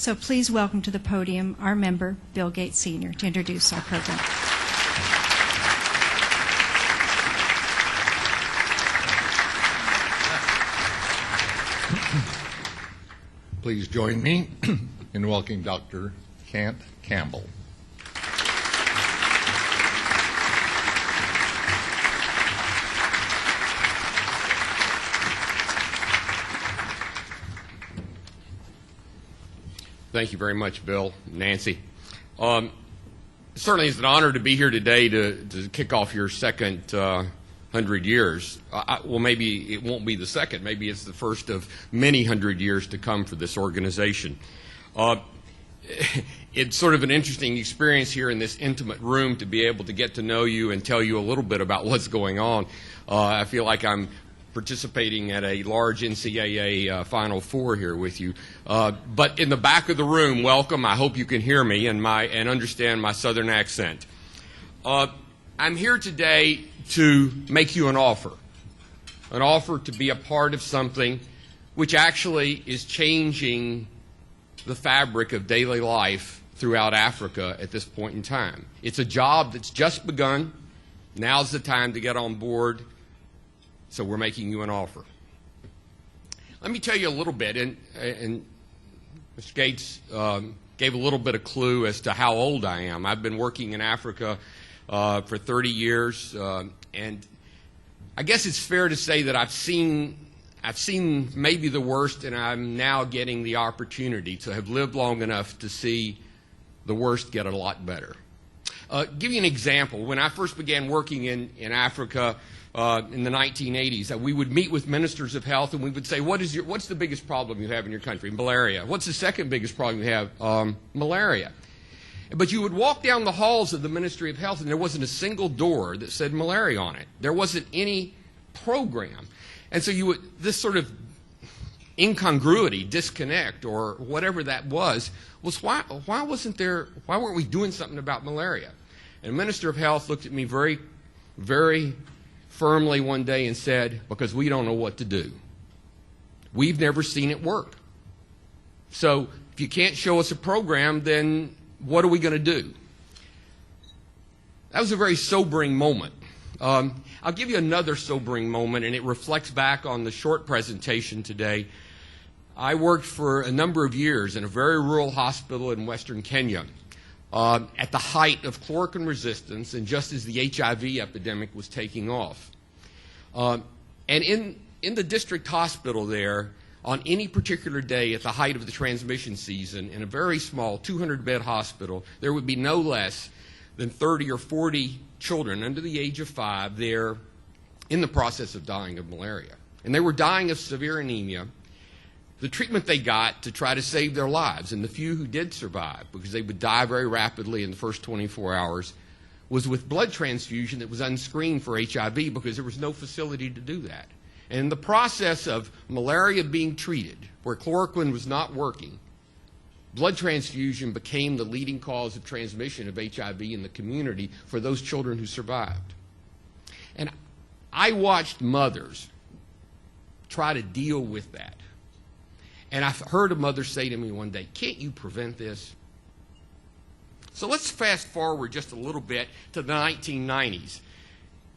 So please welcome to the podium our member, Bill Gates Sr., to introduce our program. Please join me in welcoming Dr. Campbell. Thank you very much, Bill, Nancy. Certainly it's an honor to be here today to kick off your second 100 years. Well, maybe it won't be the second. Maybe it's the first of many 100 years to come for this organization. It's sort of an interesting experience here in this intimate room to be able to get to know you and tell you a little bit about what's going on. I feel like I'm participating at a large NCAA Final Four here with you. But in the back of the room, welcome. I hope you can hear me and understand my southern accent. I'm here today to make you an offer to be a part of something which actually is changing the fabric of daily life throughout Africa at this point in time. It's a job that's just begun. Now's the time to get on board. So we're making you an offer. Let me tell you a little bit, and Mr. Gates gave a little bit of clue as to how old I am. I've been working in Africa for 30 years, and I guess it's fair to say that I've seen maybe the worst, and I'm now getting the opportunity to have lived long enough to see the worst get a lot better. Give you an example. When I first began working in Africa, in the 1980s, we would meet with ministers of health and we would say, what's the biggest problem you have in your country? Malaria. What's the second biggest problem you have? Malaria. But you would walk down the halls of the Ministry of Health and there wasn't a single door that said malaria on it. There wasn't any program. And so this sort of incongruity, disconnect, or whatever that was why weren't we doing something about malaria? And the Minister of Health looked at me very, very firmly one day and said, because we don't know what to do. We've never seen it work. So if you can't show us a program, then what are we going to do? That was a very sobering moment. I'll give you another sobering moment, and it reflects back on the short presentation today. I worked for a number of years in a very rural hospital in western Kenya. At the height of chloroquine resistance and just as the HIV epidemic was taking off. And in the district hospital there, on any particular day at the height of the transmission season, in a very small 200-bed hospital, there would be no less than 30 or 40 children under the age of 5 there in the process of dying of malaria. And they were dying of severe anemia. The treatment they got to try to save their lives, and the few who did survive, because they would die very rapidly in the first 24 hours, was with blood transfusion that was unscreened for HIV because there was no facility to do that. And in the process of malaria being treated, where chloroquine was not working, blood transfusion became the leading cause of transmission of HIV in the community for those children who survived. And I watched mothers try to deal with that. And I heard a mother say to me one day, "Can't you prevent this?" So let's fast forward just a little bit to the 1990s.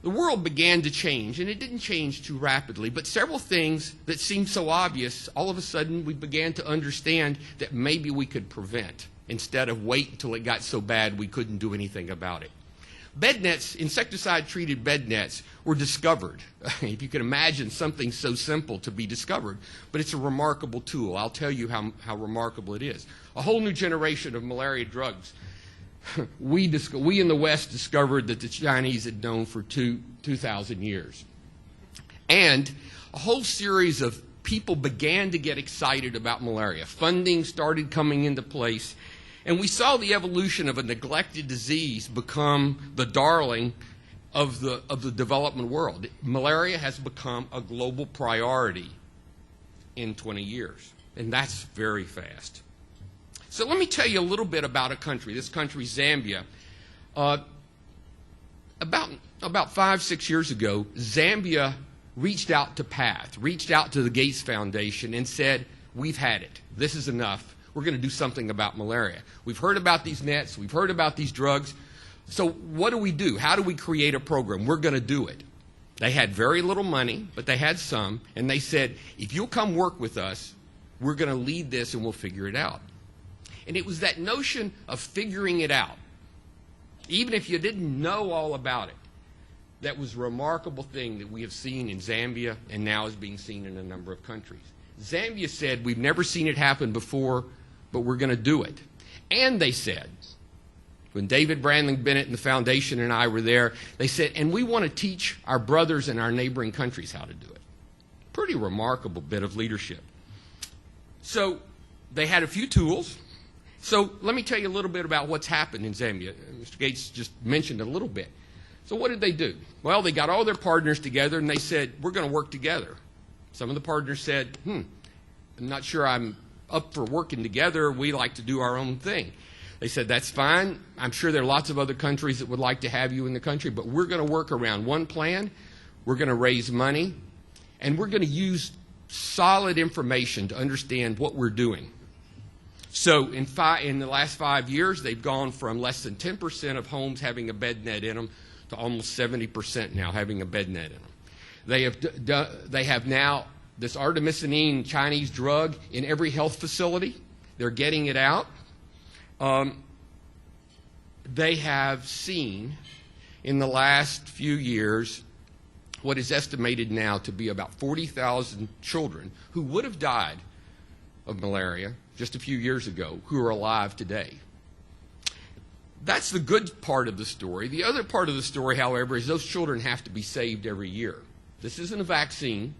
The world began to change, and it didn't change too rapidly, but several things that seemed so obvious, all of a sudden we began to understand that maybe we could prevent instead of wait until it got so bad we couldn't do anything about it. Bed nets, insecticide-treated bed nets, were discovered. If you can imagine something so simple to be discovered, but it's a remarkable tool. I'll tell you how remarkable it is. A whole new generation of malaria drugs. We in the West discovered that the Chinese had known for 2,000 years. And a whole series of people began to get excited about malaria. Funding started coming into place. And we saw the evolution of a neglected disease become the darling of the development world. Malaria has become a global priority in 20 years. And that's very fast. So let me tell you a little bit about a country. This country, Zambia. About 5-6 years ago, Zambia reached out to PATH, reached out to the Gates Foundation and said, "We've had it. This is enough. we're going to do something about malaria. We've heard about these nets. We've heard about these drugs. So what do? How do we create a program? We're going to do it. They had very little money, but they had some, and they said, if you'll come work with us, we're going to lead this and we'll figure it out. And it was that notion of figuring it out, even if you didn't know all about it, that was a remarkable thing that we have seen in Zambia and now is being seen in a number of countries. Zambia said, we've never seen it happen before, but we're going to do it. And they said, when David Brandling Bennett and the foundation and I were there, they said, and we want to teach our brothers in our neighboring countries how to do it. Pretty remarkable bit of leadership. So they had a few tools. So let me tell you a little bit about what's happened in Zambia. Mr. Gates just mentioned a little bit. So what did they do? Well, they got all their partners together and they said, we're going to work together. Some of the partners said, I'm not sure I'm up for working together. We like to do our own thing. They said, that's fine. I'm sure there are lots of other countries that would like to have you in the country, but we're going to work around one plan. We're going to raise money, and we're going to use solid information to understand what we're doing. So in the last 5 years, they've gone from less than 10% of homes having a bed net in them to almost 70% now having a bed net in them. They have now this artemisinin Chinese drug in every health facility. They're getting it out. They have seen in the last few years what is estimated now to be about 40,000 children who would have died of malaria just a few years ago who are alive today. That's the good part of the story. The other part of the story, however, is those children have to be saved every year. This isn't a vaccine.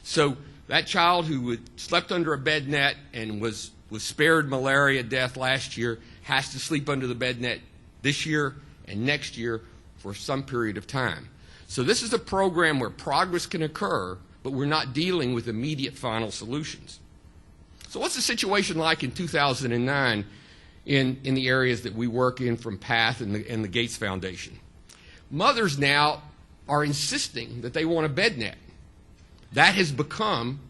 So that child who slept under a bed net and was spared malaria death last year has to sleep under the bed net this year and next year for some period of time. So this is a program where progress can occur, but we're not dealing with immediate final solutions. So what's the situation like in 2009 in the areas that we work in from PATH and the Gates Foundation? Mothers now are insisting that they want a bed net. That has become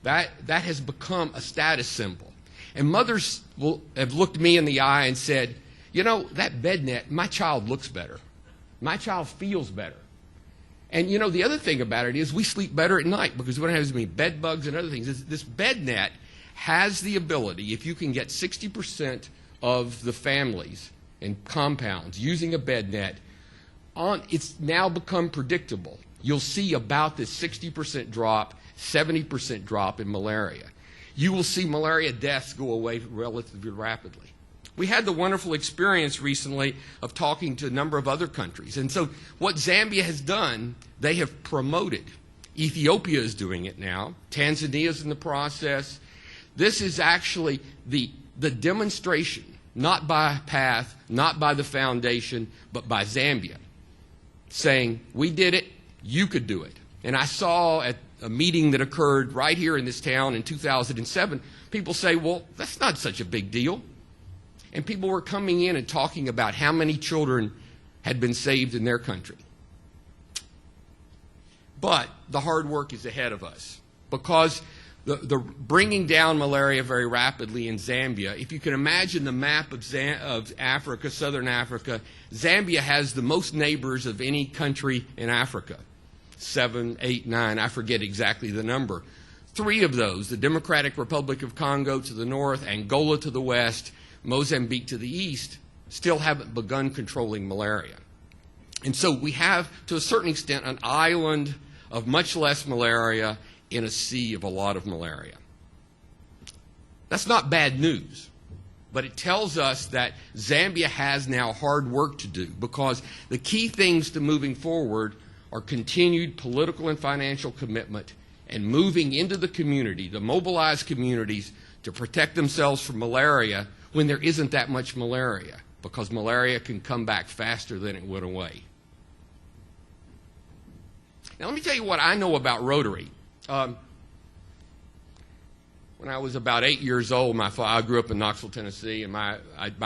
a status symbol. And mothers have looked me in the eye and said, you know, that bed net, my child looks better. My child feels better. And, you know, the other thing about it is we sleep better at night because we don't have as many bed bugs and other things. This bed net has the ability, if you can get 60% of the families and compounds using a bed net, it's now become predictable. You'll see about this 60% drop, 70% drop in malaria. You will see malaria deaths go away relatively rapidly. We had the wonderful experience recently of talking to a number of other countries. And so what Zambia has done, they have promoted. Ethiopia is doing it now. Tanzania is in the process. This is actually the demonstration, not by PATH, not by the foundation, but by Zambia, saying, we did it, you could do it. And I saw at a meeting that occurred right here in this town in 2007, people say, well, that's not such a big deal. And people were coming in and talking about how many children had been saved in their country. But the hard work is ahead of us because the bringing down malaria very rapidly in Zambia, if you can imagine the map of Africa, southern Africa, Zambia has the most neighbors of any country in Africa. 7, 8, 9, I forget exactly the number. 3 of those, the Democratic Republic of Congo to the north, Angola to the west, Mozambique to the east, still haven't begun controlling malaria. And so we have, to a certain extent, an island of much less malaria in a sea of a lot of malaria. That's not bad news, but it tells us that Zambia has now hard work to do because the key things to moving forward are continued political and financial commitment and moving into the community, the mobilized communities, to protect themselves from malaria when there isn't that much malaria, because malaria can come back faster than it went away. Now let me tell you what I know about Rotary. When I was about 8 years old, I grew up in Knoxville, Tennessee, and my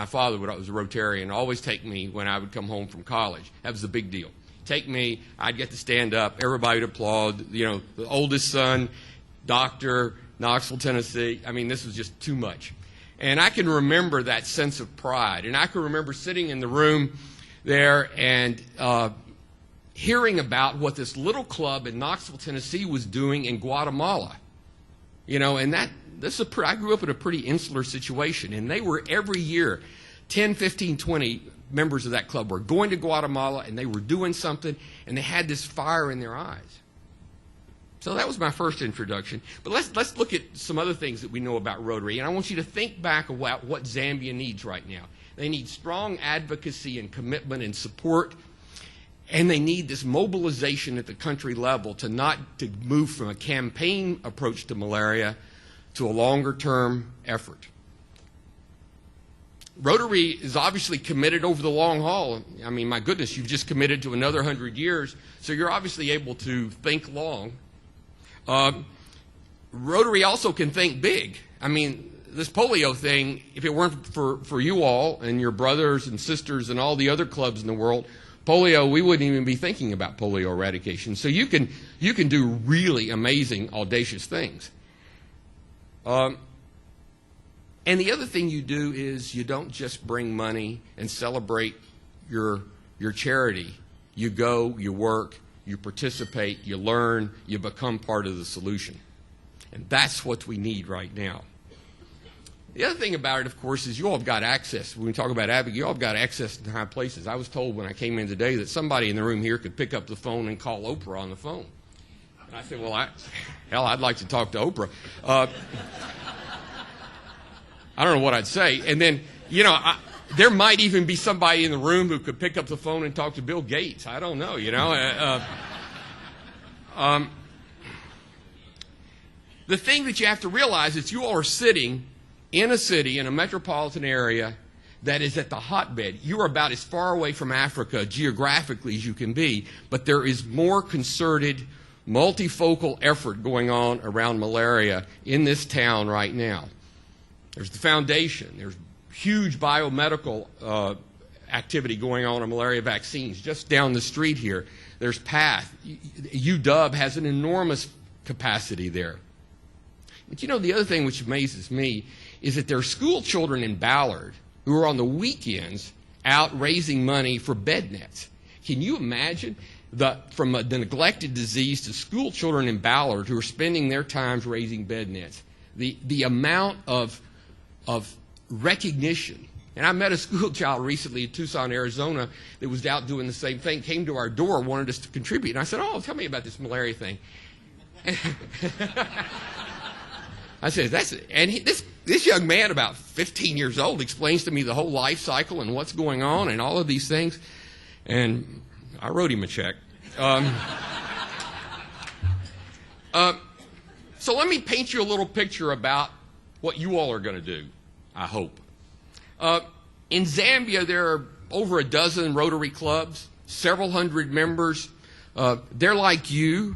father was a Rotarian, always take me when I would come home from college. That was the big deal. Take me, I'd get to stand up, everybody would applaud, you know, the oldest son, doctor, Knoxville, Tennessee. I mean, this was just too much. And I can remember that sense of pride. And I can remember sitting in the room there and hearing about what this little club in Knoxville, Tennessee was doing in Guatemala. You know, and I grew up in a pretty insular situation, and they were every year, 10, 15, 20 members of that club were going to Guatemala, and they were doing something, and they had this fire in their eyes. So that was my first introduction. But let's look at some other things that we know about Rotary, and I want you to think back about what Zambia needs right now. They need strong advocacy and commitment and support, and they need this mobilization at the country level to move from a campaign approach to malaria to a longer-term effort. Rotary is obviously committed over the long haul. I mean, my goodness, you've just committed to another 100 years, so you're obviously able to think long. Rotary also can think big. I mean, this polio thing, if it weren't for you all and your brothers and sisters and all the other clubs in the world, polio, we wouldn't even be thinking about polio eradication. So you can do really amazing, audacious things. And the other thing you do is you don't just bring money and celebrate your charity. You go, you work, you participate, you learn, you become part of the solution. And that's what we need right now. The other thing about it, of course, is you all have got access. When we talk about advocacy, you all have got access to high places. I was told when I came in today that somebody in the room here could pick up the phone and call Oprah on the phone. And I said, well, I'd like to talk to Oprah. I don't know what I'd say. And then, you know, there might even be somebody in the room who could pick up the phone and talk to Bill Gates. I don't know, you know. The thing that you have to realize is you all are sitting in a city, in a metropolitan area that is at the hotbed. You are about as far away from Africa geographically as you can be, but there is more concerted, multifocal effort going on around malaria in this town right now. There's the foundation. There's huge biomedical activity going on malaria vaccines just down the street here. There's PATH. UW has an enormous capacity there. But you know, the other thing which amazes me is that there are school children in Ballard who are on the weekends out raising money for bed nets. Can you imagine from the neglected disease to school children in Ballard who are spending their times raising bed nets? The amount of recognition. And I met a school child recently in Tucson, Arizona that was out doing the same thing, came to our door, wanted us to contribute. And I said, oh, tell me about this malaria thing. I said, this young man, about 15 years old, explains to me the whole life cycle and what's going on and all of these things. And I wrote him a check. So let me paint you a little picture about what you all are going to do, I hope. In Zambia, there are over a dozen Rotary clubs, several hundred members. They're like you.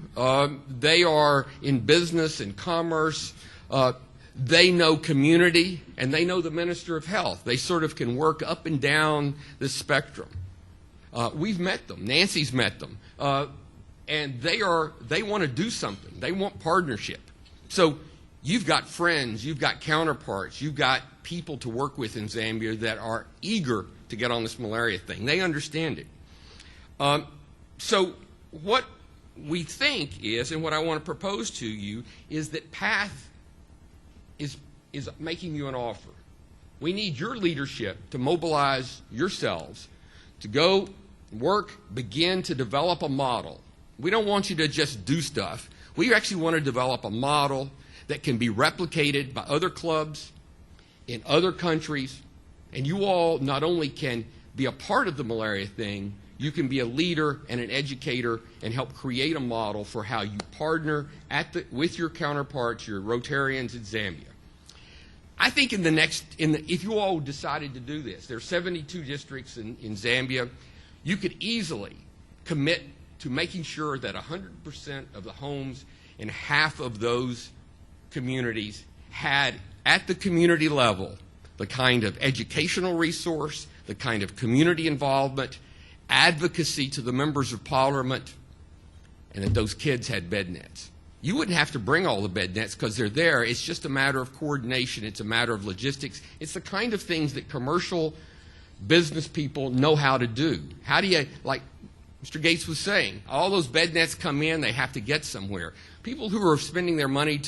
They are in business and commerce. They know community, and they know the Minister of Health. They sort of can work up and down the spectrum. We've met them. Nancy's met them. And they want to do something. They want partnership. So you've got friends, you've got counterparts, you've got people to work with in Zambia that are eager to get on this malaria thing. They understand it. So what we think is, and what I want to propose to you, is that PATH is making you an offer. We need your leadership to mobilize yourselves to go work, begin to develop a model. We don't want you to just do stuff. We actually want to develop a model that can be replicated by other clubs in other countries. And you all not only can be a part of the malaria thing, you can be a leader and an educator and help create a model for how you partner with your counterparts, your Rotarians in Zambia. I think if you all decided to do this, there are 72 districts in Zambia, you could easily commit to making sure that 100% of the homes in half of those communities had, at the community level, the kind of educational resource, the kind of community involvement, advocacy to the members of parliament, and that those kids had bed nets. you wouldn't have to bring all the bed nets because they're there. It's just a matter of coordination. It's a matter of logistics. It's the kind of things that commercial business people know how to do. How do you, like Mr. Gates was saying, all those bed nets come in, they have to get somewhere. People who are spending their money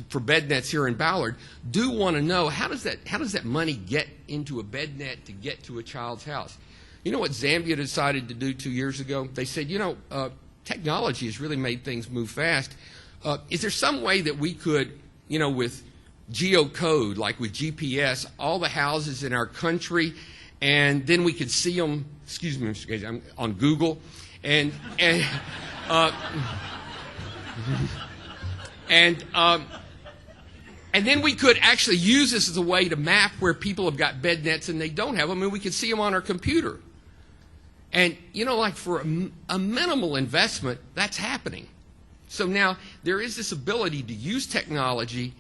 for bed nets here in Ballard do want to know, how does that money get into a bed net to get to a child's house? You know what Zambia decided to do 2 years ago? They said, technology has really made things move fast. Is there some way that we could, with geocode, like with GPS, all the houses in our country, and then we could see them, excuse me, Mr. Gage, I'm on Google, and then we could actually use this as a way to map where people have got bed nets and they don't have them, and we could see them on our computer. And, like for a minimal investment, that's happening. So now there is this ability to use technology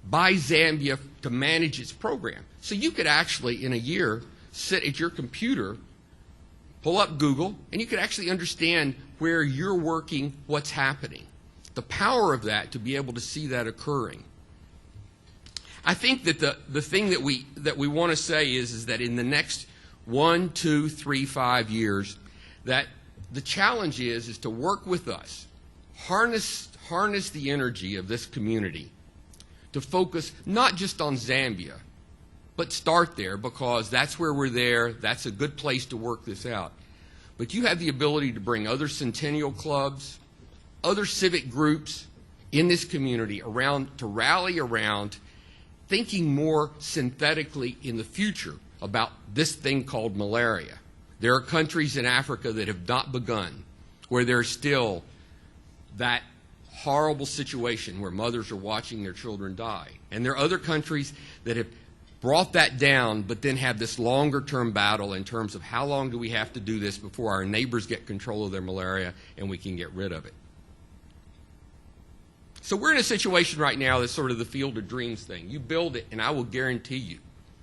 by Zambia to manage its program. So you could actually, in a year, sit at your computer, pull up Google, and you could actually understand where you're working, what's happening. The power of that, to be able to see that occurring. I think that the thing that we want to say is that in the next 1, 2, 3, 5 years, that the challenge is to work with us, harness the energy of this community to focus not just on Zambia, but start there, because that's where we're there. That's a good place to work this out. But you have the ability to bring other centennial clubs, other civic groups in this community around to rally around thinking more synthetically in the future about this thing called malaria. There are countries in Africa that have not begun, where there's still that horrible situation where mothers are watching their children die. And there are other countries that have brought that down, but then have this longer-term battle in terms of how long do we have to do this before our neighbors get control of their malaria and we can get rid of it. So we're in a situation right now that's sort of the field of dreams thing. You build it, and I will guarantee you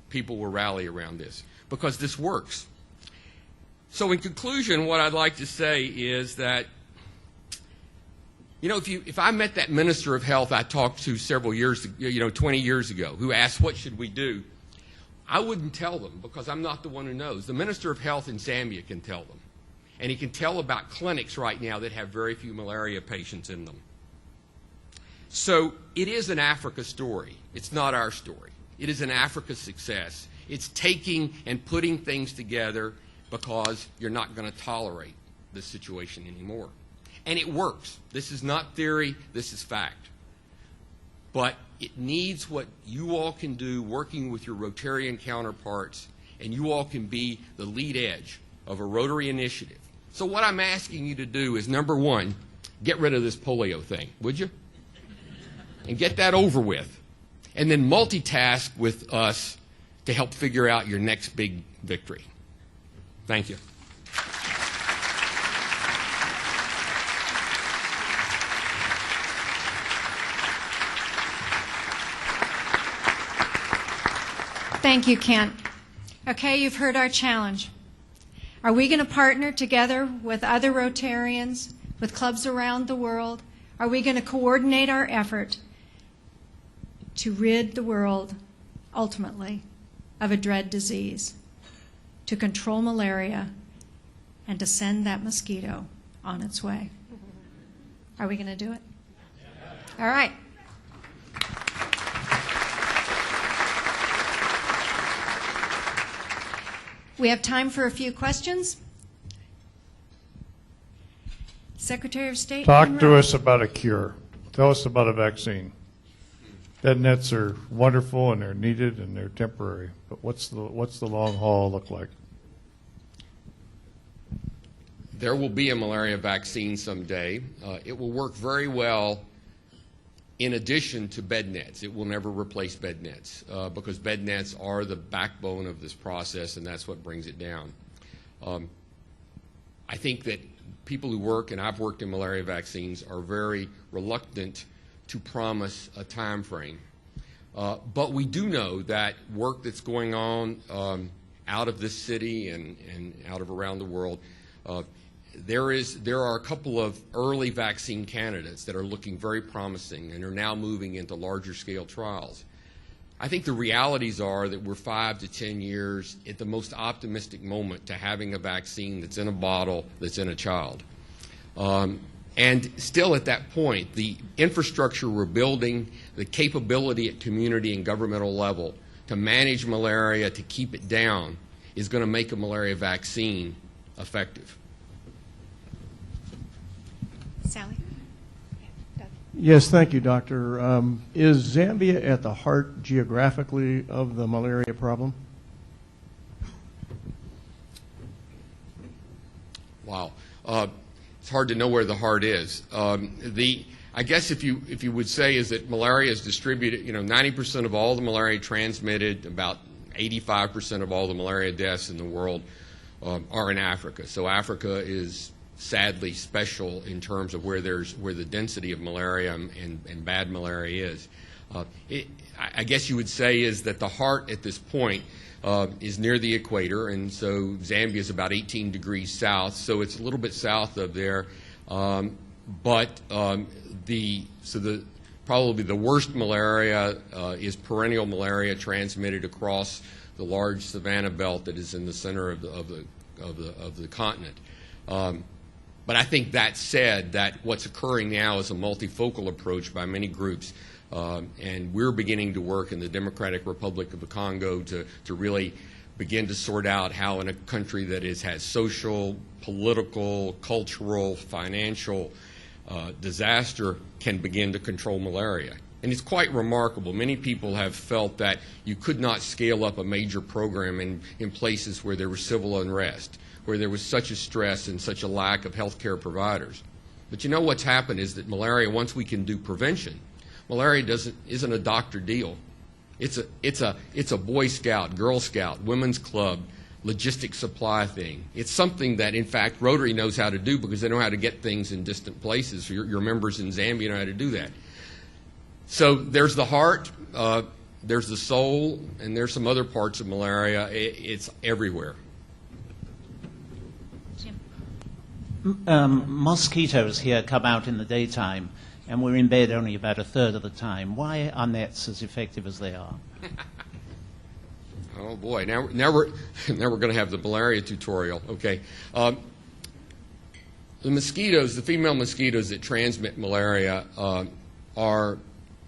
people will rally around this, because this works. So in conclusion, what I'd like to say is that, if I met that minister of health I talked to several years, 20 years ago, who asked what should we do, I wouldn't tell them, because I'm not the one who knows. The minister of health in Zambia can tell them. And he can tell about clinics right now that have very few malaria patients in them. So it is an Africa story. It's not our story. It is an Africa success. It's taking and putting things together because you're not going to tolerate this situation anymore. And it works. This is not theory. This is fact. But it needs what you all can do working with your Rotarian counterparts, and you all can be the lead edge of a Rotary initiative. So what I'm asking you to do is, number one, get rid of this polio thing, would you? And get that over with. And then multitask with us to help figure out your next big victory. Thank you. Thank you, Kent. Okay, you've heard our challenge. Are we going to partner together with other Rotarians, with clubs around the world? Are we going to coordinate our effort to rid the world, ultimately, of a dread disease, to control malaria, and to send that mosquito on its way? Are we going to do it? All right. We have time for a few questions. Secretary of State. Talk to us about a cure. Tell us about a vaccine. Bed nets are wonderful and they're needed and they're temporary, but what's the long haul look like? There will be a malaria vaccine someday. It will work very well in addition to bed nets. It will never replace bed nets because bed nets are the backbone of this process, and that's what brings it down. I think that people who work, and I've worked in malaria vaccines, are very reluctant to promise a time frame. But we do know that work that's going on out of this city and out of around the world, there are a couple of early vaccine candidates that are looking very promising and are now moving into larger scale trials. I think the realities are that we're 5 to 10 years at the most optimistic moment to having a vaccine that's in a bottle, that's in a child. And still at that point, the infrastructure we're building, the capability at community and governmental level to manage malaria, to keep it down, is going to make a malaria vaccine effective. Sally? Yes, thank you, Doctor. Is Zambia at the heart geographically of the malaria problem? Wow. It's hard to know where the heart is. I guess if you would say is that malaria is distributed, 90% of all the malaria transmitted, about 85% of all the malaria deaths in the world are in Africa. So Africa is sadly special in terms of where the density of malaria and bad malaria is. I guess you would say is that the heart at this point is near the equator, and so Zambia is about 18 degrees south, so it's a little bit south of there. Probably the worst malaria is perennial malaria transmitted across the large savanna belt that is in the center of the continent. But I think that said, that what's occurring now is a multifocal approach by many groups, and we're beginning to work in the Democratic Republic of the Congo to really begin to sort out how in a country that has social, political, cultural, financial disaster can begin to control malaria. And it's quite remarkable. Many people have felt that you could not scale up a major program in places where there was civil unrest, where there was such a stress and such a lack of health care providers. But you know what's happened is that malaria, once we can do prevention, malaria isn't a doctor deal. It's a Boy Scout, Girl Scout, Women's Club, logistics supply thing. It's something that, in fact, Rotary knows how to do because they know how to get things in distant places. Your members in Zambia know how to do that. So there's the heart, there's the soul, and there's some other parts of malaria. It's everywhere. Mosquitoes here come out in the daytime, and we're in bed only about a third of the time. Why are nets as effective as they are? Oh boy! Now we're going to have the malaria tutorial. Okay, the mosquitoes, the female mosquitoes that transmit malaria, are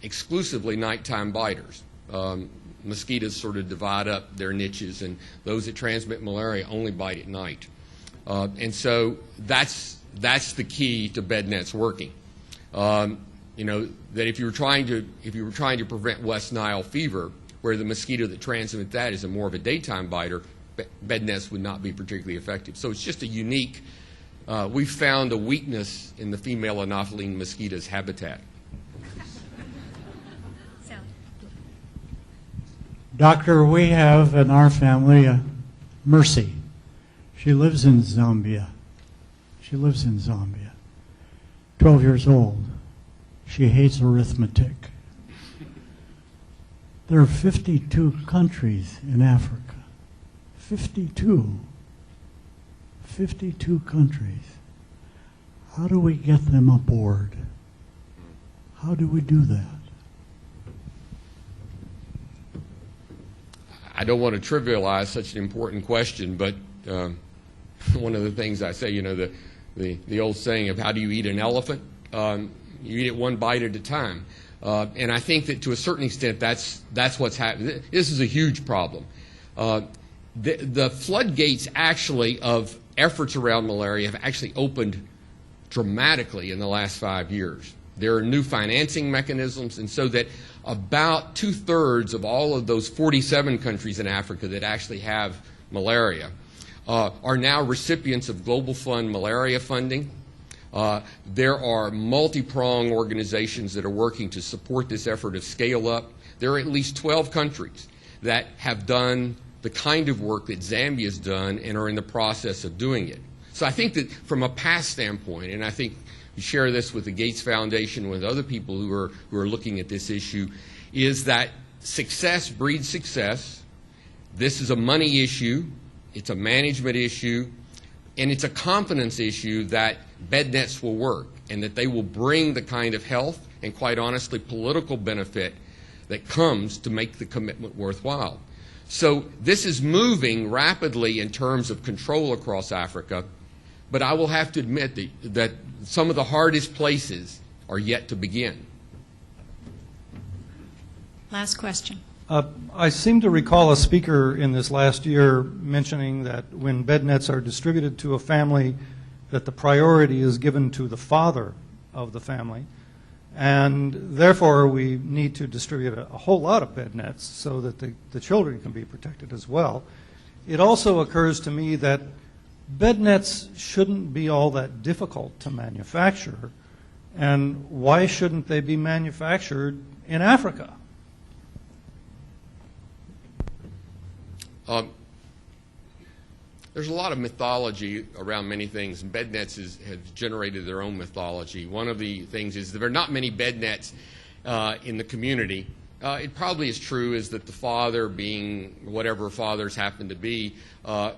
exclusively nighttime biters. Mosquitoes sort of divide up their niches, and those that transmit malaria only bite at night. And so that's the key to bed nets working. That if you were trying to prevent West Nile fever, where the mosquito that transmits that is more of a daytime biter, bed nets would not be particularly effective. So it's just a unique. We found a weakness in the female Anopheline mosquito's habitat. Sally? Doctor, we have in our family Mercy. She lives in Zambia. 12 years old. She hates arithmetic. There are 52 countries in Africa. 52 countries. How do we get them aboard? How do we do that? I don't want to trivialize such an important question, but one of the things I say, the old saying of how do you eat an elephant? You eat it one bite at a time. And I think that to a certain extent that's what's happening. This is a huge problem. The floodgates actually of efforts around malaria have actually opened dramatically in the last 5 years. There are new financing mechanisms, and so that about 2/3 of all of those 47 countries in Africa that actually have malaria are now recipients of Global Fund malaria funding. There are multi-pronged organizations that are working to support this effort of scale up. There are at least 12 countries that have done the kind of work that Zambia has done and are in the process of doing it. So I think that from a past standpoint, and I think we share this with the Gates Foundation, with other people who are looking at this issue, is that success breeds success. This is a money issue. It's a management issue. And it's a confidence issue that bed nets will work and that they will bring the kind of health and, quite honestly, political benefit that comes to make the commitment worthwhile. So this is moving rapidly in terms of control across Africa, but I will have to admit that some of the hardest places are yet to begin. Last question. I seem to recall a speaker in this last year mentioning that when bed nets are distributed to a family, that the priority is given to the father of the family, and therefore we need to distribute a whole lot of bed nets so that the children can be protected as well. It also occurs to me that bed nets shouldn't be all that difficult to manufacture, and why shouldn't they be manufactured in Africa? There's a lot of mythology around many things, and bed nets has generated their own mythology. One of the things is there are not many bed nets in the community. It probably is true is that the father, being whatever fathers happen to be,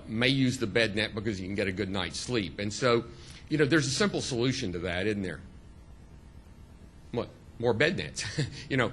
may use the bed net because he can get a good night's sleep. And so, you know, there's a simple solution to that, isn't there? What? More bed nets. You know,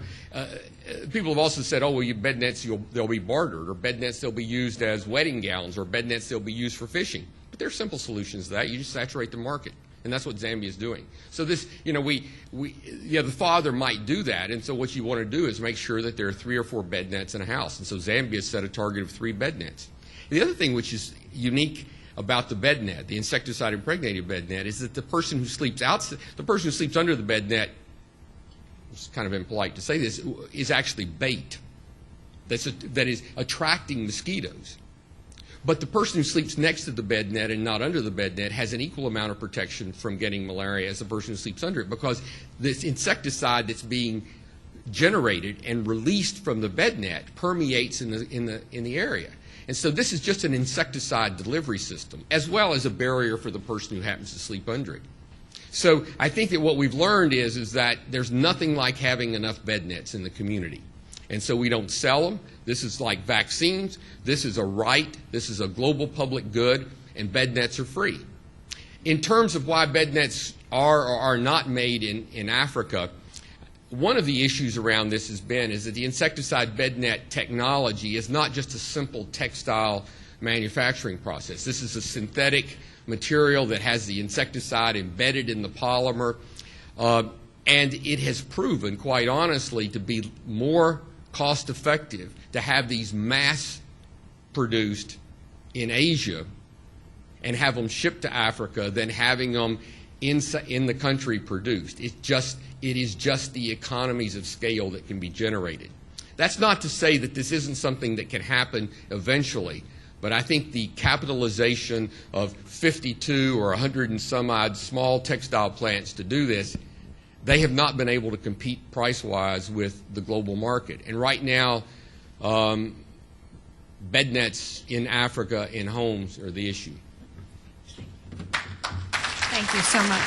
people have also said, oh, well, bed nets, they'll be bartered, or bed nets, they'll be used as wedding gowns, or bed nets, they'll be used for fishing. But there are simple solutions to that. You just saturate the market. And that's what Zambia is doing. So this, you know, the father might do that. And so what you want to do is make sure that there are 3 or 4 bed nets in a house. And so Zambia set a target of 3 bed nets. The other thing which is unique about the bed net, the insecticide impregnated bed net, is that the person who sleeps under the bed net, it's kind of impolite to say this, is actually bait that is attracting mosquitoes. But the person who sleeps next to the bed net and not under the bed net has an equal amount of protection from getting malaria as the person who sleeps under it, because this insecticide that's being generated and released from the bed net permeates in the area. And so this is just an insecticide delivery system, as well as a barrier for the person who happens to sleep under it. So I think that what we've learned is that there's nothing like having enough bed nets in the community. And so we don't sell them. This is like vaccines. This is a right. This is a global public good, and bed nets are free. In terms of why bed nets are or are not made in Africa, one of the issues around this has been is that the insecticide bed net technology is not just a simple textile manufacturing process. This is a synthetic material that has the insecticide embedded in the polymer, and it has proven, quite honestly, to be more cost-effective to have these mass-produced in Asia and have them shipped to Africa than having them in the country produced. It is just the economies of scale that can be generated. That's not to say that this isn't something that can happen eventually, but I think the capitalization of 52 or 100 and some odd small textile plants to do this, they have not been able to compete price-wise with the global market. And right now, bed nets in Africa in homes are the issue. Thank you so much.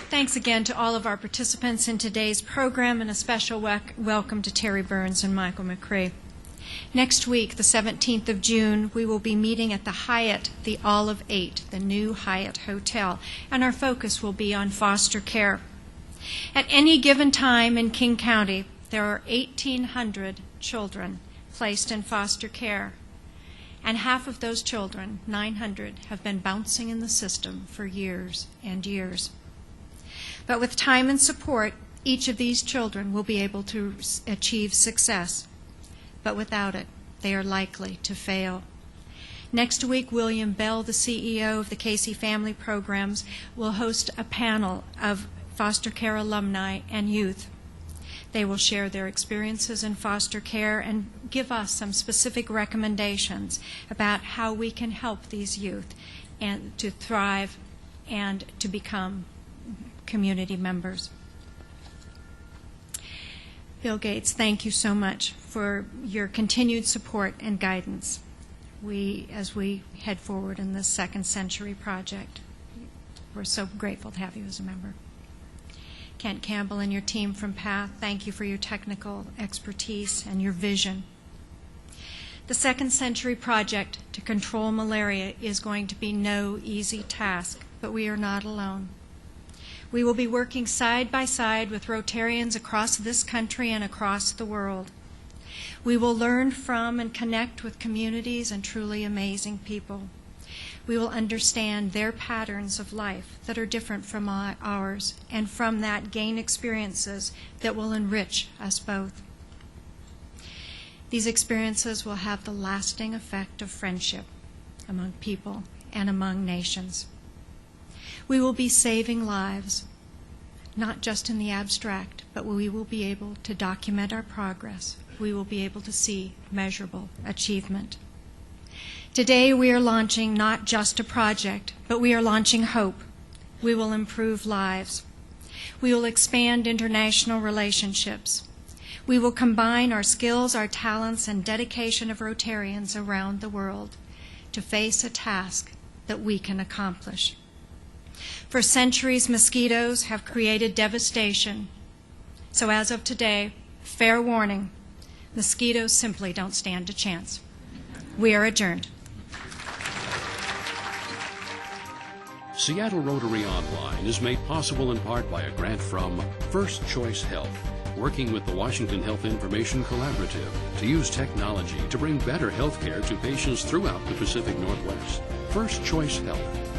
Thanks again to all of our participants in today's program, and a special welcome to Terry Burns and Michael McCree. Next week, the 17th of June, we will be meeting at the Hyatt, the Olive 8, the new Hyatt Hotel, and our focus will be on foster care. At any given time in King County, there are 1,800 children placed in foster care, and half of those children, 900, have been bouncing in the system for years and years. But with time and support, each of these children will be able to achieve success. But without it, they are likely to fail. Next week, William Bell, the CEO of the Casey Family Programs, will host a panel of foster care alumni and youth. They will share their experiences in foster care and give us some specific recommendations about how we can help these youth and to thrive and to become community members. Bill Gates, thank you so much for your continued support and guidance as we head forward in this Second Century project. We're so grateful to have you as a member. Kent Campbell and your team from PATH, thank you for your technical expertise and your vision. The Second Century Project to control malaria is going to be no easy task, but we are not alone. We will be working side by side with Rotarians across this country and across the world. We will learn from and connect with communities and truly amazing people. We will understand their patterns of life that are different from ours, and from that gain experiences that will enrich us both. These experiences will have the lasting effect of friendship among people and among nations. We will be saving lives, not just in the abstract, but we will be able to document our progress. We will be able to see measurable achievement. Today we are launching not just a project, but we are launching hope. We will improve lives. We will expand international relationships. We will combine our skills, our talents, and dedication of Rotarians around the world to face a task that we can accomplish. For centuries, mosquitoes have created devastation. So as of today, fair warning, mosquitoes simply don't stand a chance. We are adjourned. Seattle Rotary Online is made possible in part by a grant from First Choice Health, working with the Washington Health Information Collaborative to use technology to bring better health care to patients throughout the Pacific Northwest. First Choice Health.